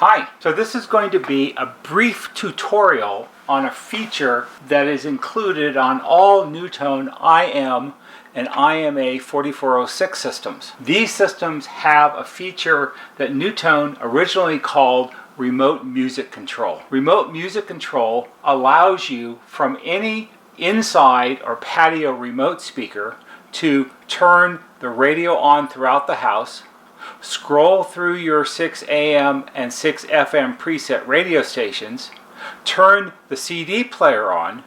Hi, so this is going to be a brief tutorial on a feature that is included on all NuTone IM and IMA4406 systems. These systems have a feature that NuTone originally called remote music control. Remote music control allows you from any inside or patio remote speaker to turn the radio on throughout the house, scroll through your 6 AM and 6 FM preset radio stations, turn the CD player on,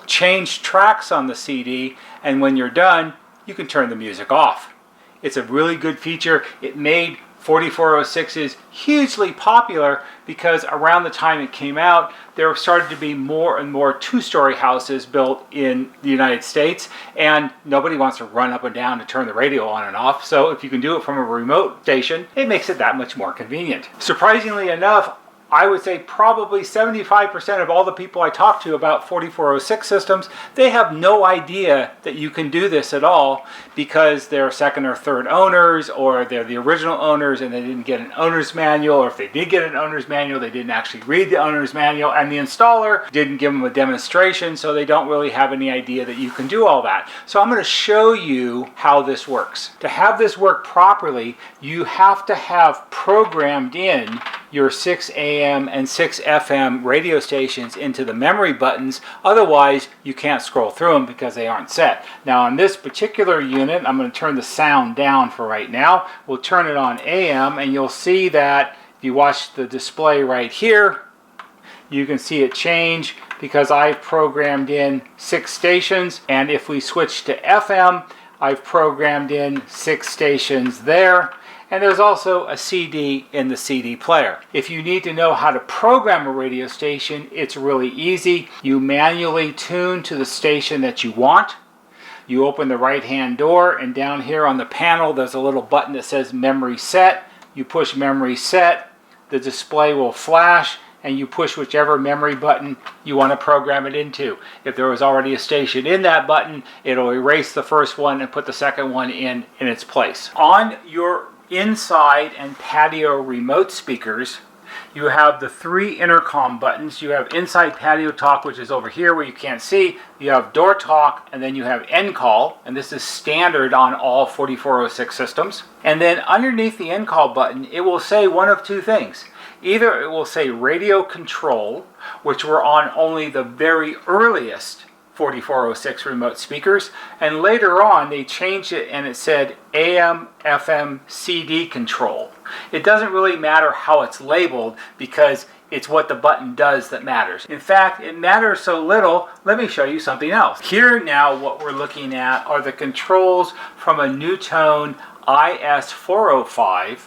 change tracks on the CD, and when you're done, you can turn the music off. It's a really good feature. It made 4406s hugely popular because around the time it came out, there started to be more and more two-story houses built in the United States, and nobody wants to run up and down to turn the radio on and off. So if you can do it from a remote station, it makes it that much more convenient. Surprisingly enough, I would say probably 75% of all the people I talk to about 4406 systems, they have no idea that you can do this at all because they're second or third owners, or they're the original owners and they didn't get an owner's manual, or if they did get an owner's manual, they didn't actually read the owner's manual, and the installer didn't give them a demonstration, so they don't really have any idea that you can do all that. So I'm going to show you how this works. To have this work properly, you have to have programmed in your 6 AM and 6 FM radio stations into the memory buttons. Otherwise, you can't scroll through them because they aren't set. Now on this particular unit, I'm going to turn the sound down for right now. We'll turn it on AM, and you'll see that if you watch the display right here, you can see it change because I've programmed in 6 stations, and if we switch to FM, I've programmed in 6 stations there. And there's also a CD in the CD player. If you need to know how to program a radio station, it's really easy. You manually tune to the station that you want. You open the right-hand door, and down here on the panel there's a little button that says Memory Set. You push Memory Set, the display will flash, and you push whichever memory button you want to program it into. If there was already a station in that button, it'll erase the first one and put the second one in its place. On your inside and patio remote speakers, you have the 3 intercom buttons. You have inside patio talk, which is over here where you can't see. You have door talk, and then you have end call, and this is standard on all 4406 systems. And then underneath the end call button, it will say one of two things. Either it will say radio control, which were on only the very earliest 4406 remote speakers, and later on they changed it and it said AM, FM, CD control. It doesn't really matter how it's labeled because it's what the button does that matters. In fact, it matters so little, let me show you something else. Here now what we're looking at are the controls from a NuTone IS405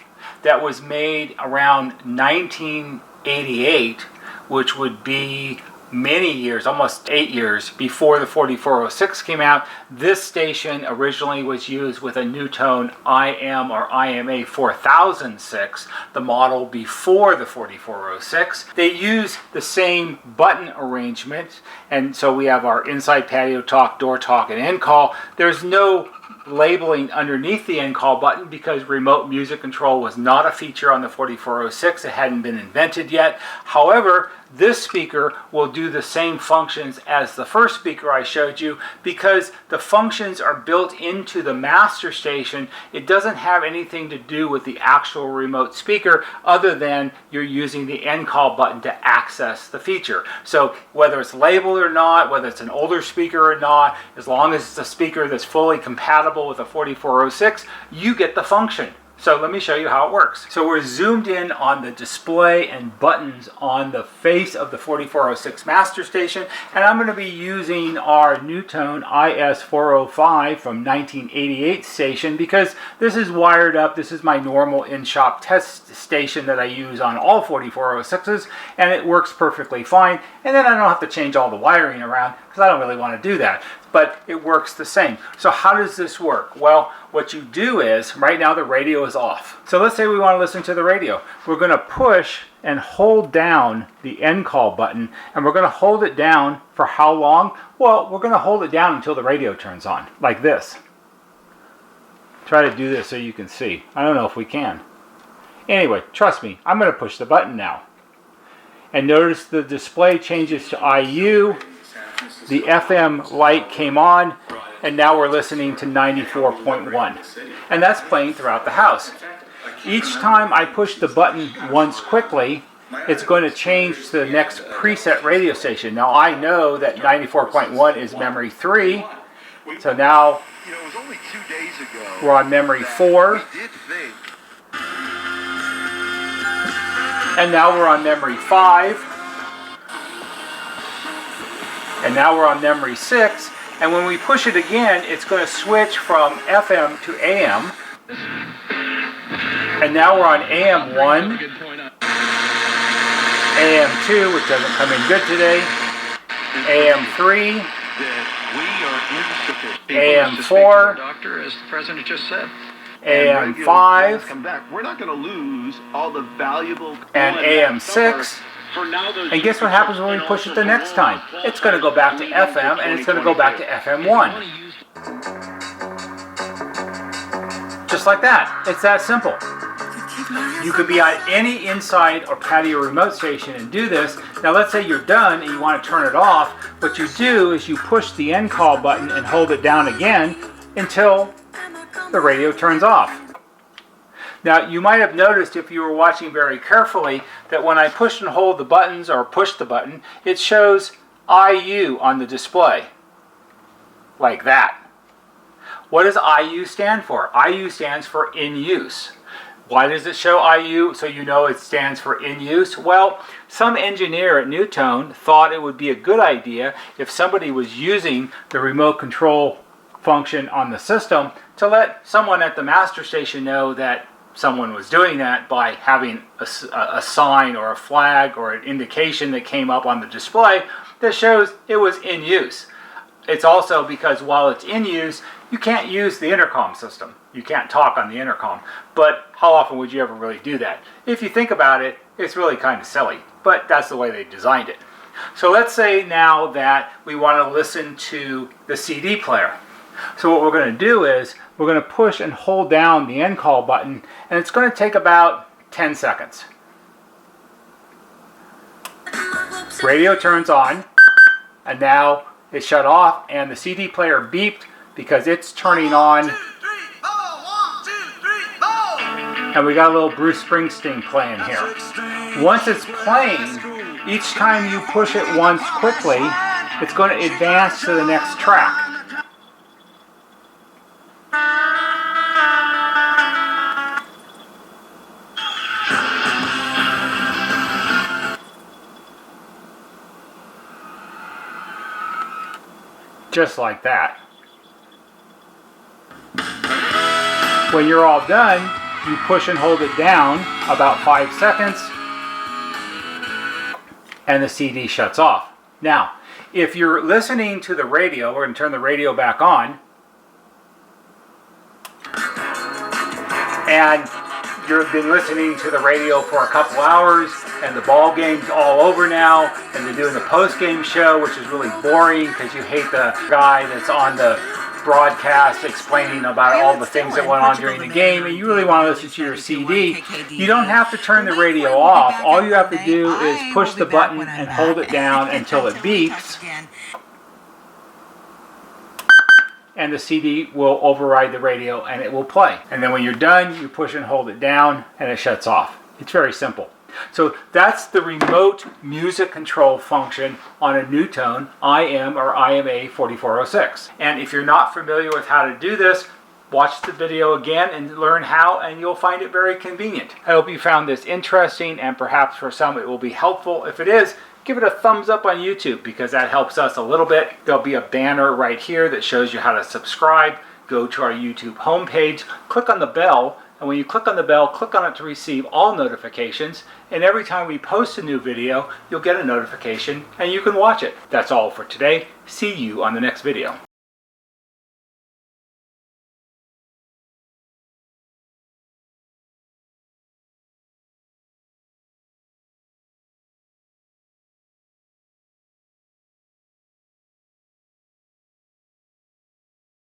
that was made around 1988, which would be many years, almost 8 years before the 4406 came out. This station originally was used with a NuTone IM or IMA4006, the model before the 4406. They use the same button arrangement, and so we have our inside patio talk, door talk, and end call. There's no labeling underneath the end call button because remote music control was not a feature on the 4406. It hadn't been invented yet. However, this speaker will do the same functions as the first speaker I showed you because the functions are built into the master station. It doesn't have anything to do with the actual remote speaker other than you're using the end call button to access the feature. So whether it's labeled or not, whether it's an older speaker or not, as long as it's a speaker that's fully compatible with a 4406, you get the function. So let me show you how it works. So we're zoomed in on the display and buttons on the face of the 4406 master station, and I'm going to be using our NuTone IS405 from 1988 station because this is wired up. This is my normal in-shop test station that I use on all 4406s, and it works perfectly fine. And then I don't have to change all the wiring around because I don't really want to do that. But it works the same. So how does this work? Well, what you do is, right now the radio is off. So let's say we want to listen to the radio. We're going to push and hold down the end call button, and we're going to hold it down for how long? Well, we're going to hold it down until the radio turns on, like this. Try to do this so you can see. I don't know if we can. Anyway, trust me, I'm going to push the button now. And notice the display changes to IU. The FM light came on, and now we're listening to 94.1. And that's playing throughout the house. Each time I push the button once quickly, it's going to change to the next preset radio station. Now I know that 94.1 is memory 3, so now we're on memory 4. And now we're on memory 5. And now we're on memory 6. And when we push it again, it's going to switch from FM to AM. And now we're on AM1, AM2, which doesn't come in good today, AM3, AM4, doctor, as the president just said. AM5, we're not going to lose all the valuable and AM6. And guess what happens when we push it the next time? It's going to go back to FM, and it's going to go back to FM1. Just like that. It's that simple. You could be at any inside or patio remote station and do this. Now let's say you're done and you want to turn it off. What you do is you push the end call button and hold it down again until the radio turns off. Now you might have noticed if you were watching very carefully that when I push and hold the buttons or push the button, it shows IU on the display. Like that. What does IU stand for? IU stands for in use. Why does it show IU so you know it stands for in use? Well, some engineer at NuTone thought it would be a good idea if somebody was using the remote control function on the system to let someone at the master station know that someone was doing that by having a sign or a flag or an indication that came up on the display that shows it was in use. It's also because while it's in use, you can't use the intercom system. You can't talk on the intercom. But how often would you ever really do that? If you think about it, it's really kind of silly. But that's the way they designed it. So let's say now that we want to listen to the CD player. So what we're going to do is we're going to push and hold down the end call button, and it's going to take about 10 seconds. Radio turns on, and now it's shut off, and the CD player beeped because it's turning on. And we got a little Bruce Springsteen playing here. Once it's playing, each time you push it once quickly, it's going to advance to the next track. Just like that. When you're all done, you push and hold it down about 5 seconds, and the CD shuts off. Now, if you're listening to the radio, we're going to turn the radio back on, and you've been listening to the radio for a couple hours, and the ball game's all over now, and they're doing the post-game show, which is really boring because you hate the guy that's on the broadcast explaining about all the things that went on during the game, and you really want to listen to your CD. You don't have to turn the radio off. All you have to do is push the button and hold it down until it beeps, and the CD will override the radio and it will play. And then when you're done, you push and hold it down and it shuts off. It's very simple. So that's the remote music control function on a NuTone IM or IMA4406. And if you're not familiar with how to do this, watch the video again and learn how, and you'll find it very convenient. I hope you found this interesting, and perhaps for some it will be helpful. If it is, give it a thumbs up on YouTube because that helps us a little bit. There'll be a banner right here that shows you how to subscribe. Go to our YouTube homepage, click on the bell, and when you click on the bell, click on it to receive all notifications, and every time we post a new video, you'll get a notification and you can watch it. That's all for today. See you on the next video.